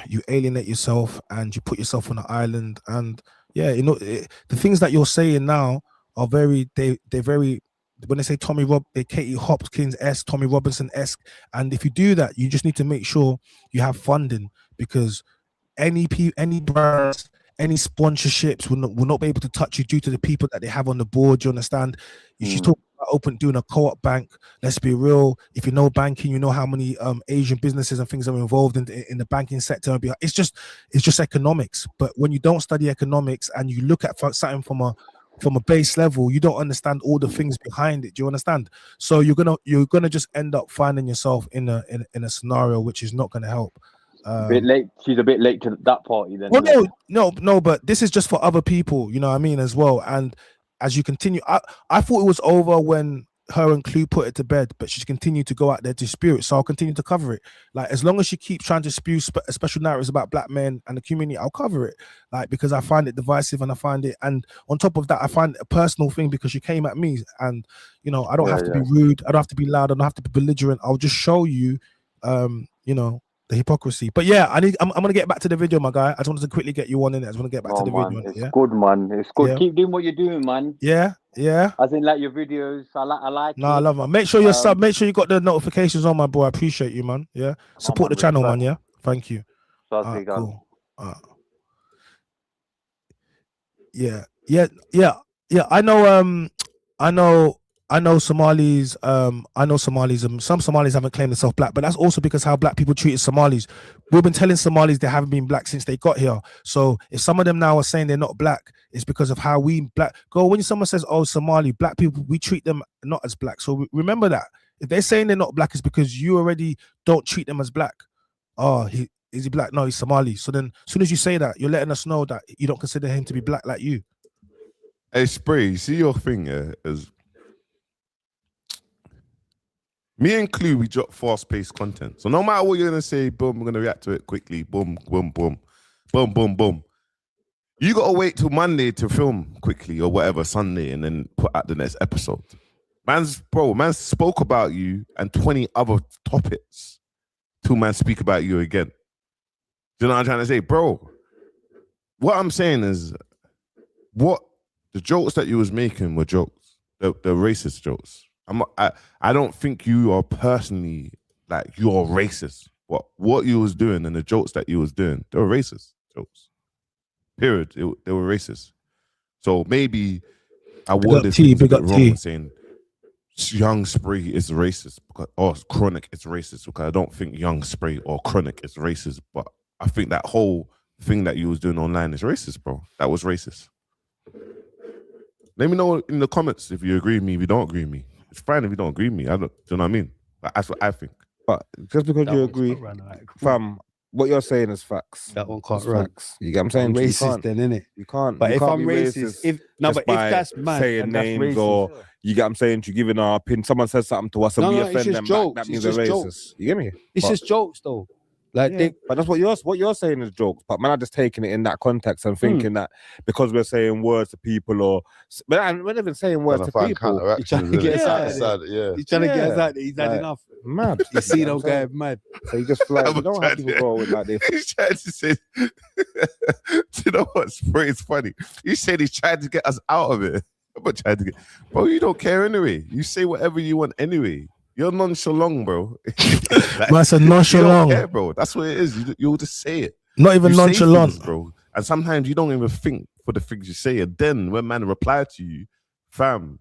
you alienate yourself and you put yourself on an island. And yeah, you know, the things that you're saying now are very, they're very, when they say they Katie Hopkins-esque, Tommy Robinson-esque. And if you do that, you just need to make sure you have funding, because any brands, any sponsorships will not be able to touch you due to the people that they have on the board. You understand? She's talking about doing a co-op bank. Let's be real. If you know banking, you know how many Asian businesses and things are involved in the banking sector. It's just economics. But when you don't study economics and you look at something from a base level, you don't understand all the things behind it. Do you understand? So you're gonna just end up finding yourself in a scenario which is not gonna help. A bit late. She's a bit late to that party then. Well, no, but this is just for other people, you know what I mean, as well. And as you continue, I thought it was over when her and Clue put it to bed, but she's continued to go out there to spew it. So I'll continue to cover it. Like, as long as she keeps trying to spew special narratives about black men and the community, I'll cover it. Like, because I find it divisive, and I find it, and on top of that, I find it a personal thing, because she came at me, and, you know, I don't have to be rude, I don't have to be loud, I don't have to be belligerent. I'll just show you, you know, the hypocrisy. But yeah, I'm gonna get back to the video, my guy. I just wanted to quickly get you on in it. I just want to get back to the video. It's good, man. It's good. Yeah. Keep doing what you're doing, man. Yeah. As in, like, your videos. I like. No, I love, man. Make sure you're sub. Make sure you got the notifications on, my boy. I appreciate you, man. Yeah. Support the channel, man. Yeah. Thank you. Right, cool. Yeah. I know Somalis. Some Somalis haven't claimed themselves black, but that's also because how black people treated Somalis. We've been telling Somalis they haven't been black since they got here. So if some of them now are saying they're not black, it's because of how we black go. When someone says, "Oh, Somali black people," we treat them not as black. So remember that. If they're saying they're not black, it's because you already don't treat them as black. Oh, is he black? No, he's Somali. So then, as soon as you say that, you're letting us know that you don't consider him to be black like you. Hey, Spray, see your thing here is. Me and Clue, we drop fast-paced content. So no matter what you're gonna say, boom, we're gonna react to it quickly. Boom, boom, boom, boom, boom, boom. You gotta wait till Monday to film quickly or whatever, Sunday, and then put out the next episode. Man spoke about you and 20 other topics. Till man speak about you again. Do you know what I'm trying to say, bro? What I'm saying is, what the jokes that you was making were jokes. The racist jokes. I don't think you are personally, like, you're racist. What you was doing and the jokes that you was doing, they were racist jokes. Period. They were racist. So maybe I worded things a bit wrong saying Young Spray is racist or Chronic is racist, because I don't think Young Spray or Chronic is racist. But I think that whole thing that you was doing online is racist, bro. That was racist. Let me know in the comments if you agree with me, if you don't agree with me. It's fine if you don't agree with me. Do you know what I mean? That's what I think. But just because you agree, fam, what you're saying is facts. That one can't It's run. facts. You get what I'm saying? Racist then, innit? You can't. But you if can't I'm be racist, if that's mad, saying and that's names racist, or you get what I'm saying, you giving our opinion. Someone says something to us and we offend them back. That means they're racist. You get me? It's just jokes though. Like Yeah, but that's what you're saying is jokes. But man, I'm just taking it in that context and thinking that because we're saying words to people, or we're not even saying words to Trying to find people. He's trying counteractions. to get innit? us out of Outside, yeah. He's trying to get us Yeah. out there. He's had Like, enough. Mad. You see You them know what I'm guy mad. So you just like, I'm you know how trying people to- go with like they He's trying to say, do you know what? Spray is funny. You said he's trying to get us out of it. I'm not trying to get, bro. You don't care anyway. You say whatever you want anyway. You're nonchalant, bro. Like, Man said you don't nonchalant. care, bro. That's what it is. You'll just say it. Not even You say nonchalant. things, bro. And sometimes you don't even think for the things you say. And then when man reply to you, fam,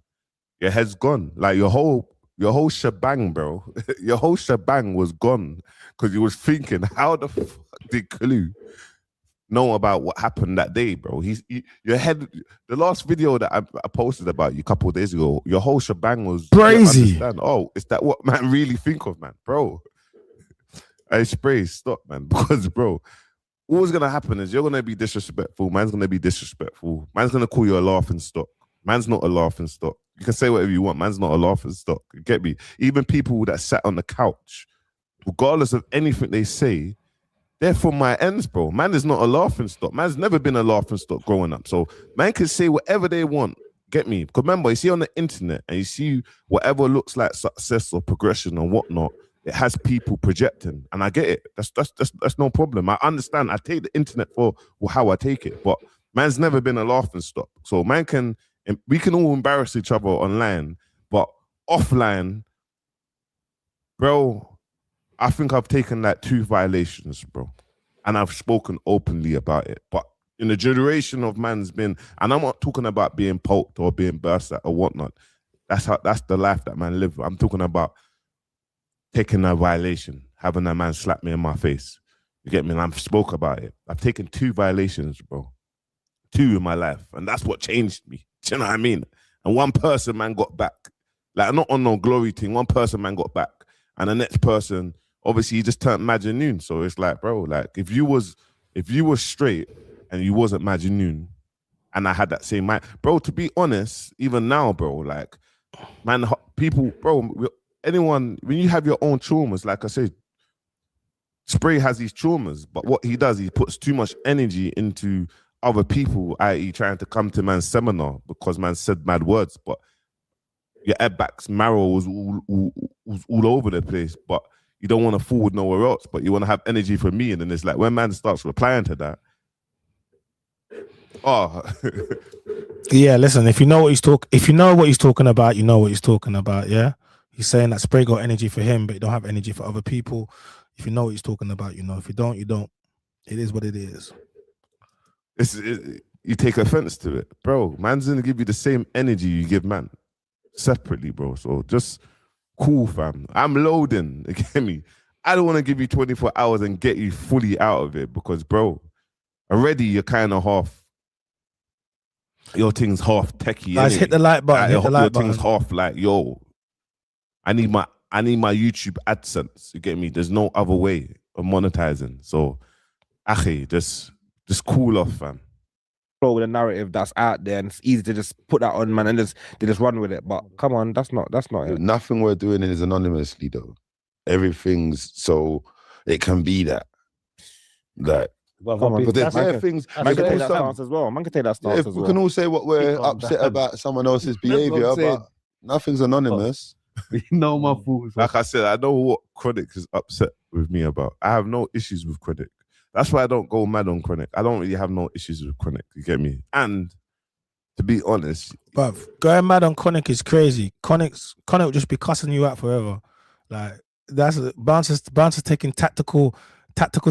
your head's gone. Like your whole shebang, bro. Your whole shebang was gone because you was thinking, how the fuck did Kalu know about what happened that day, bro? Your head. The last video that I posted about you a couple of days ago, your whole shebang was you don't Crazy. understand. Oh, is that what man really think of, man, bro? I Spray, stop, man, because bro, what's gonna happen is you're gonna be disrespectful. Man's gonna be disrespectful. Man's gonna call you a laughing stock. Man's not a laughing stock. You can say whatever you want. Man's not a laughing stock. You get me? Even people that sat on the couch, regardless of anything they say, they're from my ends, bro. Man is not a laughing stock. Man's never been a laughing stock growing up. So man can say whatever they want. Get me? Because remember, you see on the internet and you see whatever looks like success or progression or whatnot, it has people projecting. And I get it. That's no problem. I understand. I take the internet for how I take it. But man's never been a laughing stock. So we can all embarrass each other online, but offline, bro, I think I've taken like 2 violations, bro. And I've spoken openly about it. But in the generation of man's been, and I'm not talking about being poked or being burst at or whatnot. That's the life that man live. I'm talking about taking a violation, having a man slap me in my face. You get me? And I've spoke about it. I've taken 2 violations, bro. 2 in my life. And that's what changed me. Do you know what I mean? And one person, man, got back. Like, not on no glory thing. One person, man, got back. And the next person, obviously, he just turned Majanoon. So it's like, bro, like, if you was straight and you wasn't Majanoon, and I had that same mind, bro, to be honest, even now, bro, like, man, people, bro, anyone, when you have your own traumas, like I said, Spray has these traumas, but what he does, he puts too much energy into other people, i.e. trying to come to man's seminar because man said mad words, but your headback's marrow was all over the place, but you don't want to forward nowhere else, but you want to have energy for me. And then it's like, when man starts replying to that, oh. Yeah, listen, if you know what he's talking about, you know what he's talking about, yeah? He's saying that Spray got energy for him, but you don't have energy for other people. If you know what he's talking about, you know. If you don't, you don't. It is what it is. You take offense to it, bro. Man's gonna give you the same energy you give man separately, bro. So just cool, fam. I'm loading. You get me? I don't want to give you 24 hours and get you fully out of it because, bro, already you're kind of half. Your thing's half techie. Guys, anyway. hit the like button. Hit the like your thing's button. half like, yo, I need my YouTube AdSense. You get me? There's no other way of monetizing. So, achi, just cool off, fam. Flow with a narrative that's out there, and it's easy to just put that on, man, and they just run with it. But come on, that's not it. Nothing we're doing is anonymously though. Everything's so it can be that. Like, Well, Come on, but there's that's- bare things. man can there's take that some- stance as well. Man can take that yeah, stance if as we well. can all say what we're Keep on upset that. about someone else's That's what I'm behavior, saying. but nothing's anonymous. You know my thoughts. Like I said, I know what Chronic is upset with me about. I have no issues with Chronic. That's why I don't go mad on Chronic. I don't really have no issues with Chronic. You get me? And to be honest, But going mad on Chronic is crazy. Chronic will just be cussing you out forever. Like, that's Bouncer's taking tactical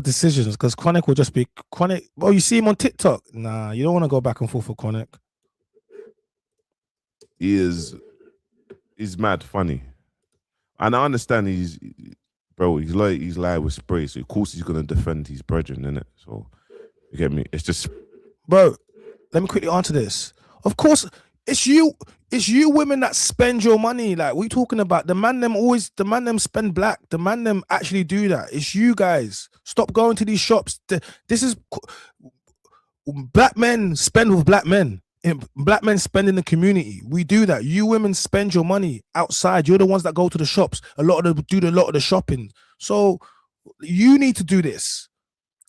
decisions because Chronic will just be Chronic. Oh, you see him on TikTok? Nah, you don't want to go back and forth with Chronic. he's mad funny. And I understand he's like with Spray, so of course he's gonna defend his brethren, innit? So you get me? It's just, Bro, let me quickly answer this. Of course, it's you women that spend your money. Like, what are you talking about? The man them spend black. The man them actually do that. It's you guys. Stop going to these shops. This is black men spend with black men. Black men spend in the community. We do that. You women spend your money outside. You're the ones that go to the shops. A lot of them do a lot of the shopping. So You need to do this.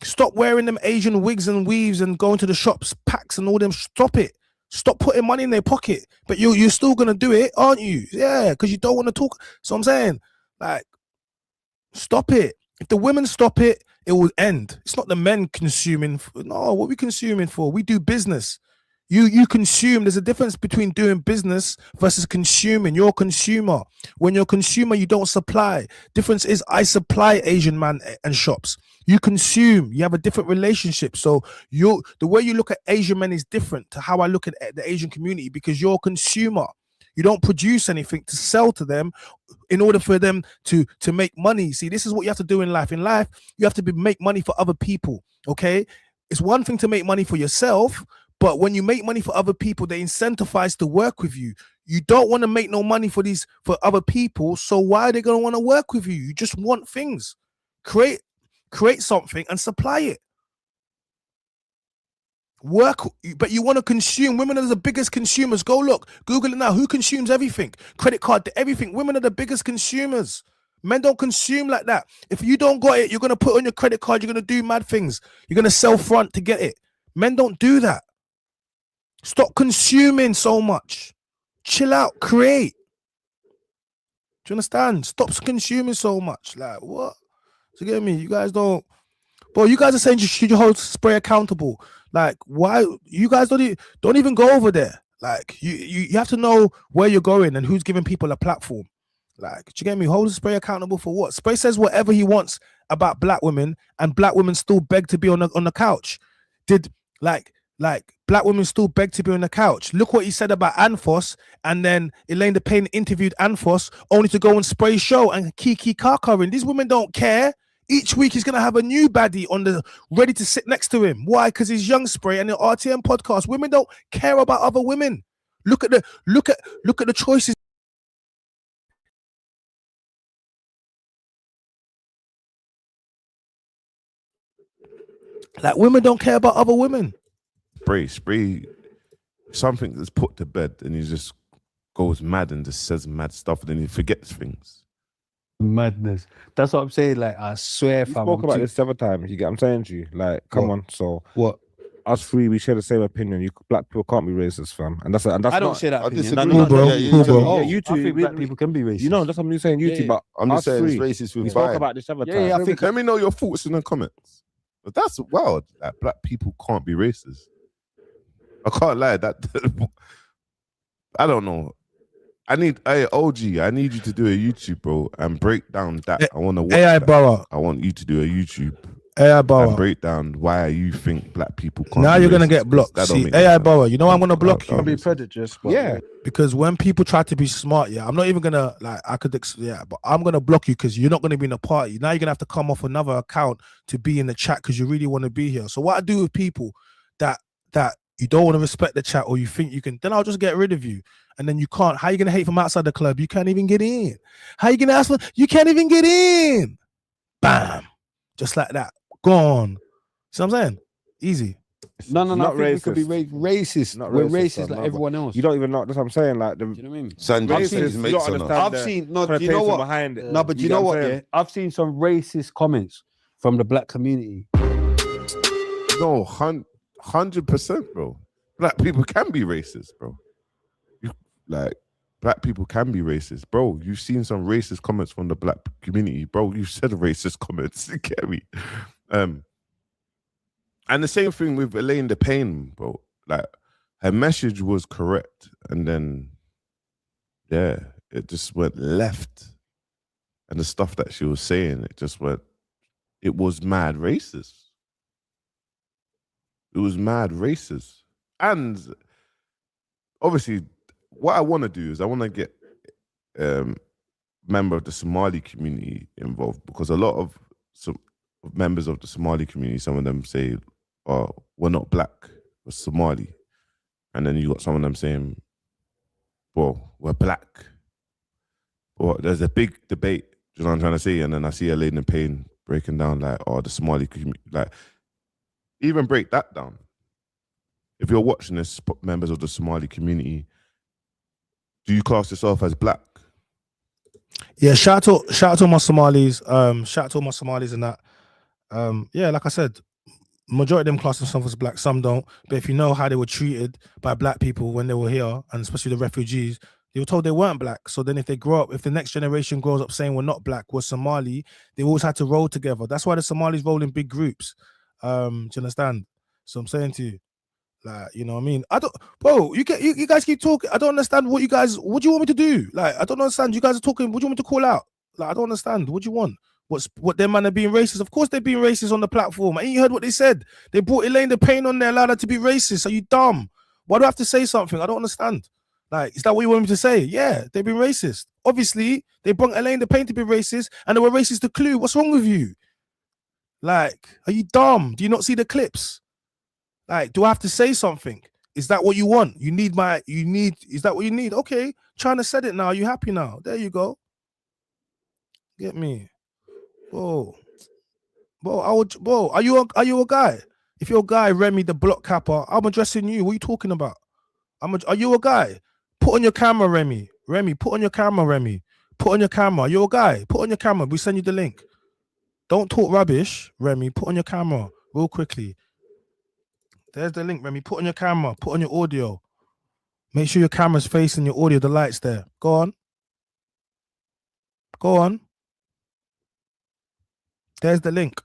Stop wearing them Asian wigs and weaves and going to the shops, packs and all them. Stop it. Stop putting money in their pocket. But you're still gonna do it, aren't you? Yeah, because you don't want to talk. So I'm saying, like, stop it. If the women stop it, it will end. It's not the men consuming. No, what are we consuming for? We do business. You consume. There's a difference between doing business versus consuming. You're a consumer. When you're a consumer, you don't supply. Difference is I supply Asian man and shops. You consume. You have a different relationship. So the way you look at Asian men is different to how I look at the Asian community, because you're a consumer. You don't produce anything to sell to them in order for them to make money. See, this is what you have to do in life. In life, you have to make money for other people. Okay, it's one thing to make money for yourself. But when you make money for other people, they're incentivized to work with you. You don't want to make no money for other people. So why are they going to want to work with you? You just want things. Create something and supply it. Work, but you want to consume. Women are the biggest consumers. Go look, Google it now. Who consumes everything? Credit card, everything. Women are the biggest consumers. Men don't consume like that. If you don't got it, you're going to put on your credit card. You're going to do mad things. You're going to sell front to get it. Men don't do that. Stop consuming so much. Chill out. Create. Do you understand? Stop consuming so much. Like, what? So get me? You guys don't. Bro, you guys are saying you should hold Spray accountable. Like, why? You guys don't even go over there. Like, you have to know where you're going and who's giving people a platform. Like, do you get me? Hold Spray accountable for what? Spray says whatever he wants about black women, and black women still beg to be on the couch. Like black women still beg to be on the couch. Look what he said about Anfos, and then ELAINE the Pain interviewed Anfos only to go on Spray's show and Kiki Karkarin. These women don't care. Each week he's gonna have a new baddie ready to sit next to him. Why? Because he's Young Spray and the RTM podcast. Women don't care about other women. Look at the choices. Like, women don't care about other women. Spray, something that's put to bed and he just goes mad and just says mad stuff and then he forgets things. Madness. That's what I'm saying. Like, I swear, We fam. spoke about this several times. You get what I'm saying to you? Like, come on. So What? us three, we share the same opinion. Black people can't be racist, fam. And that's I don't not, share that I opinion. disagree. No, bro. Yeah, Cool, bro. Oh, Yeah, you I two, think black people can be racist. You know, that's what I'm saying. You two, Yeah. but I'm just us saying three, it's racist we with spoke vibe. about this several Yeah, times. yeah, I think Let me know your thoughts in the comments. But that's wild. Like, black people can't be racist. I can't lie. That I don't know. OG, I need you to do a YouTube, bro, and break down that. I want to watch AI that. Bauer. I want you to do a YouTube AI and Bauer. break down why you think black people can't. Now be you're gonna racist, get blocked. 'cause that don't See, make no AI sense. Bauer. You know I'm gonna block I'll you Be prejudiced, but Yeah. because when people try to be smart, yeah, I'm not even gonna like. But I'm gonna block you because you're not gonna be in the party. Now you're gonna have to come off another account to be in the chat because you really want to be here. So what I do with people that you don't want to respect the chat or you think you can, then I'll just get rid of you. And then you can't. How you gonna hate from outside the club? You can't even get in. How you gonna ask for? You can't even get in. Bam, just like that. Gone. See what I'm saying? Easy. No. Not I think we could be racist. racist. Not We're racist, racist fam, like no, everyone else. You don't even know. That's what I'm saying. Like, Do you know what I mean? Sanji racist, says you mates don't on us. understand I've the seen. No, do you know connotation what? behind it. No, but you know what? I'm Yeah, saying? I've seen some racist comments from the black community. No, 100%, bro. Black people can be racist, bro. Black people can be racist, bro. You've seen some racist comments from the black community, bro. You said racist comments. You get me? And the same thing with ELAINE the Pain, bro. Like, her message was correct, and then yeah, it just went left, and the stuff that she was saying, it was mad racist. It was mad racist, and obviously, what I want to do is I want to get member of the Somali community involved, because a lot of some members of the Somali community, some of them say, "Oh, we're not black, we're Somali," and then you got some of them saying, "Well, we're black." Well, there's a big debate. You know what I'm trying to say? And then I see ELAINE the Pain breaking down like, "Oh, the Somali community," like, even break that down. If you're watching this, members of the Somali community, do you class yourself as black? Yeah, shout out to my Somalis. Shout out to all my Somalis and that. Yeah, like I said, majority of them class themselves as black, some don't. But if you know how they were treated by black people when they were here, and especially the refugees, they were told they weren't black. So then if they grow up, if the next generation grows up saying we're not black, we're Somali, they always had to roll together. That's why the Somalis roll in big groups. Do you understand? So I'm saying to you, like, you know what I mean? I don't, bro, you guys keep talking. I don't understand what do you want me to do? Like, I don't understand. You guys are talking, what do you want me to call out? Like, I don't understand. What do you want? What them man are being racist? Of course they're being racist on the platform. Ain't you heard what they said? They brought Elaine the Pain on there, allowed her to be racist. Are you dumb? Why do I have to say something? I don't understand. Like, is that what you want me to say? Yeah, they've been racist. Obviously, they brought Elaine the Pain to be racist, and they were racist to Clue. What's wrong with you? Like, are you dumb? Do you not see the clips? Like, do I have to say something? Is that what you want? Is that what you need? Okay, China said it now. Are you happy now? There you go. Get me. Whoa. Are you a guy? If you're a guy, Remy the block capper, I'm addressing you. What are you talking about? Are you a guy? Put on your camera, Remy. Put on your camera, Remy. Put on your camera. You're a guy. Put on your camera. We send you the link. Don't talk rubbish, Remy. Put on your camera real quickly. There's the link, Remy. Put on your camera. Put on your audio. Make sure your camera's facing your audio. The light's there. Go on. There's the link.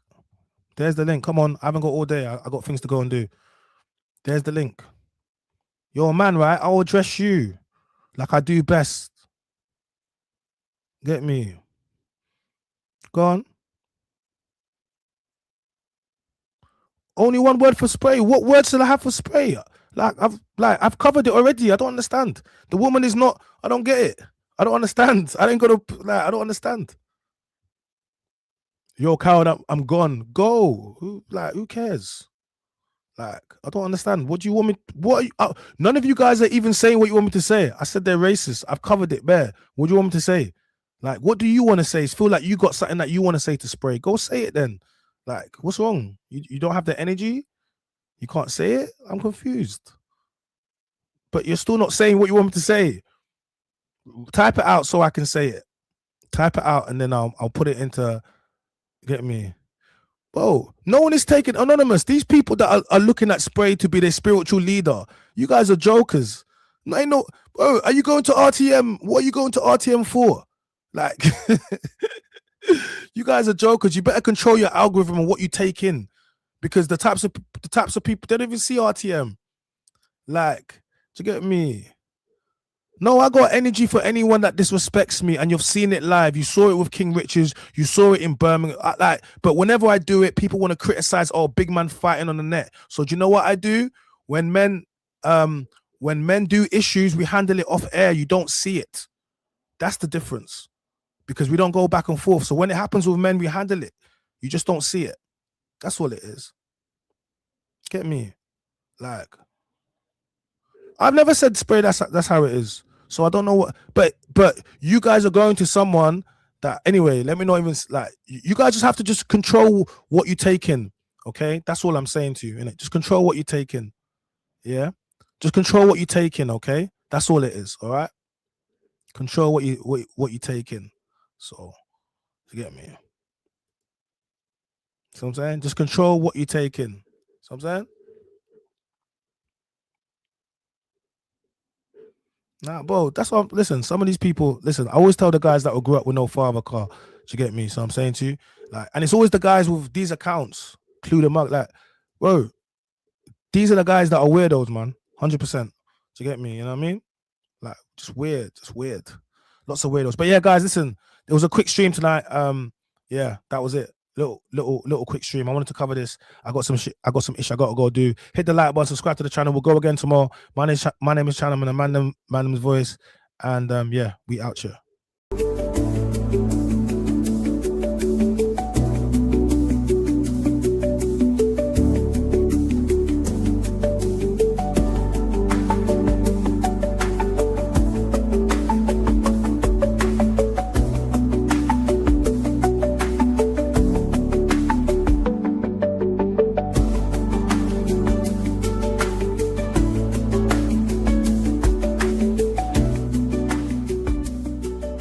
Come on. I haven't got all day. I got things to go and do. There's the link. You're a man, right? I'll address you like I do best. Get me. Go on. Only one word for spray. What words should I have for spray? I've covered it already. I don't understand. The woman is not. I don't get it. I don't understand. I don't understand. Yo, coward, I'm gone. Go. Who cares? Like, I don't understand. What do you want me? None of you guys are even saying what you want me to say. I said they're racist. I've covered it bare. What do you want me to say? Like, what do you want to say? Feel like you got something that you want to say to spray. Go say it then. Like, what's wrong? You don't have the energy? You can't say it? I'm confused. But you're still not saying what you want me to say. Type it out so I can say it. Type it out and then I'll put it into, get me. Bro, no one is taking anonymous. These people that are looking at spray to be their spiritual leader, you guys are jokers. No, bro, are you going to RTM? What are you going to RTM for? Like, you guys are jokers. You better control your algorithm and what you take in, because the types of people, they don't even see RTM. Like, do you get me? No, I got energy for anyone that disrespects me, and you've seen it live. You saw it with King Richards. You saw it in Birmingham. But whenever I do it, people want to criticize. Oh, big man fighting on the net. So do you know what I do? When men do issues, we handle it off air. You don't see it. That's the difference, because we don't go back and forth. So when it happens with men, we handle it. You just don't see it. That's all it is. Get me? Like, I've never said spray. That's how it is. So I don't know what, but you guys are going to someone that, anyway, let me not even, like, you guys just have to just control what you take in, okay? That's all I'm saying to you, innit? Just control what you take in, yeah? Just control what you take in, okay? That's all it is, all right? Control what you take in. So, you get me? See what I'm saying? Just control what you take in. See what I'm saying? Nah, bro, that's what. Listen, some of these people. Listen, I always tell the guys that will grow up with no father car. Do you get me? So I'm saying to you, like, and it's always the guys with these accounts. Clue them up, like, bro. These are the guys that are weirdos, man. 100%. Do you get me? You know what I mean? Like, just weird. Lots of weirdos. But yeah, guys, listen. It was a quick stream tonight. Yeah, that was it. Little quick stream. I wanted to cover this. I got some ish I gotta go do. Hit the like button, subscribe to the channel. We'll go again tomorrow. My name is Channel, and man name's voice. And yeah, we out here.